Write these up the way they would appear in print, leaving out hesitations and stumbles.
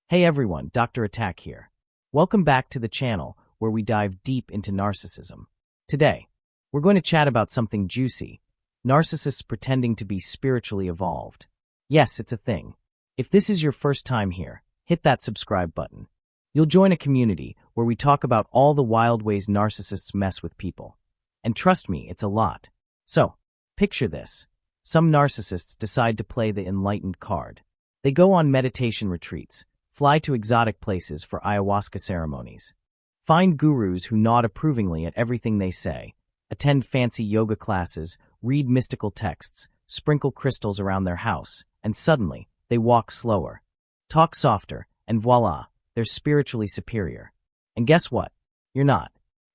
Hey everyone, Dr. Attack here. Welcome back to the channel where we dive deep into narcissism. Today, we're going to chat about something juicy: narcissists pretending to be spiritually evolved. Yes, it's a thing. If this is your first time here, hit that subscribe button. You'll join a community where we talk about all the wild ways narcissists mess with people. And trust me, it's a lot. So, picture this. Some narcissists decide to play the enlightened card. They go on meditation retreats, fly to exotic places for ayahuasca ceremonies, find gurus who nod approvingly at everything they say, attend fancy yoga classes, read mystical texts, sprinkle crystals around their house, and suddenly, they walk slower, talk softer, and voila, they're spiritually superior. And guess what? You're not.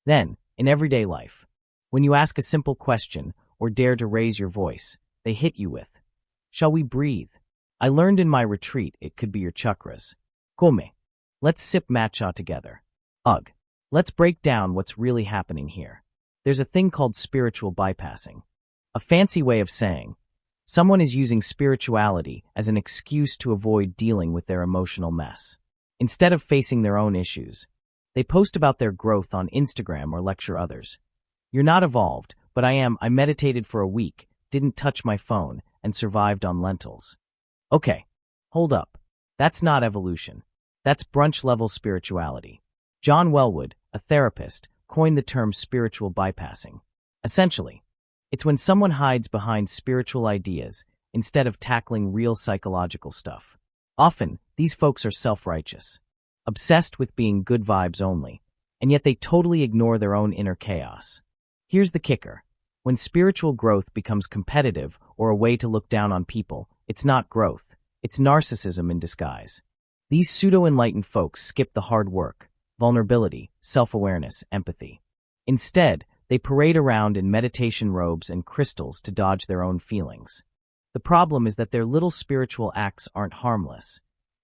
Then, in everyday life, when you ask a simple question or dare to raise your voice, they hit you with, "Shall we breathe? I learned in my retreat it could be your chakras. Come. Let's sip matcha together. Ugh. Let's break down what's really happening here." There's a thing called spiritual bypassing. A fancy way of saying, someone is using spirituality as an excuse to avoid dealing with their emotional mess. Instead of facing their own issues, they post about their growth on Instagram or lecture others. "You're not evolved, but I am. I meditated for a week, didn't touch my phone, and survived on lentils." Okay, hold up. That's not evolution. That's brunch-level spirituality. John Wellwood, a therapist, coined the term spiritual bypassing. Essentially, it's when someone hides behind spiritual ideas instead of tackling real psychological stuff. Often, these folks are self-righteous, obsessed with being good vibes only, and yet they totally ignore their own inner chaos. Here's the kicker. When spiritual growth becomes competitive or a way to look down on people, it's not growth, it's narcissism in disguise. These pseudo-enlightened folks skip the hard work, vulnerability, self-awareness, empathy. Instead, they parade around in meditation robes and crystals to dodge their own feelings. The problem is that their little spiritual acts aren't harmless.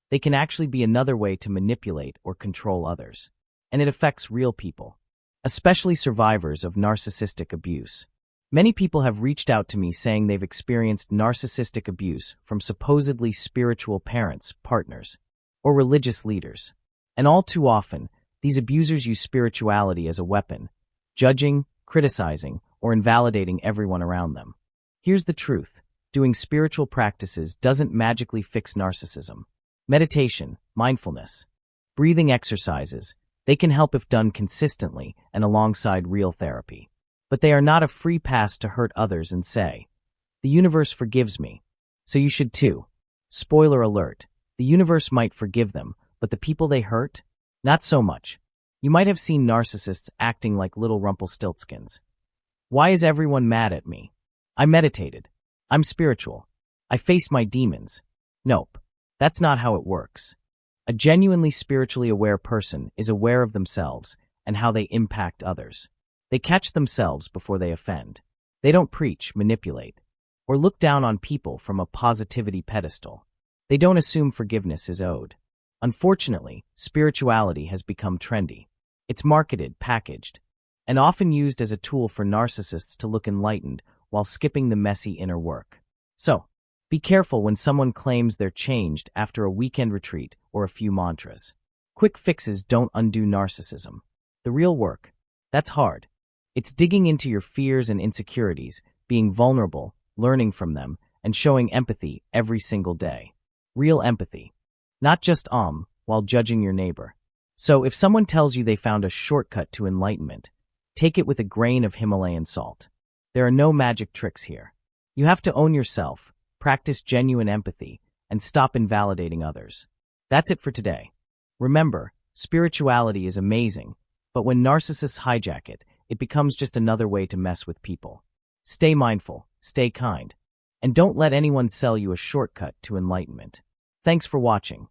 They can actually be another way to manipulate or control others. And it affects real people, especially survivors of narcissistic abuse. Many people have reached out to me saying they've experienced narcissistic abuse from supposedly spiritual parents, partners, or religious leaders. And all too often, these abusers use spirituality as a weapon, judging, criticizing, or invalidating everyone around them. Here's the truth. Doing spiritual practices doesn't magically fix narcissism. Meditation, mindfulness, breathing exercises, they can help if done consistently and alongside real therapy. But they are not a free pass to hurt others and say, "The universe forgives me, so you should too." Spoiler alert, the universe might forgive them, but the people they hurt? Not so much. You might have seen narcissists acting like little Rumpelstiltskins. "Why is everyone mad at me? I meditated. I'm spiritual. I faced my demons." Nope, that's not how it works. A genuinely spiritually aware person is aware of themselves and how they impact others. They catch themselves before they offend. They don't preach, manipulate, or look down on people from a positivity pedestal. They don't assume forgiveness is owed. Unfortunately, spirituality has become trendy. It's marketed, packaged, and often used as a tool for narcissists to look enlightened while skipping the messy inner work. So, be careful when someone claims they're changed after a weekend retreat or a few mantras. Quick fixes don't undo narcissism. The real work, that's hard. It's digging into your fears and insecurities, being vulnerable, learning from them, and showing empathy every single day. Real empathy. Not just while judging your neighbor. So if someone tells you they found a shortcut to enlightenment, take it with a grain of Himalayan salt. There are no magic tricks here. You have to own yourself, practice genuine empathy, and stop invalidating others. That's it for today. Remember, spirituality is amazing, but when narcissists hijack it, it becomes just another way to mess with people. Stay mindful, stay kind, and don't let anyone sell you a shortcut to enlightenment. Thanks for watching.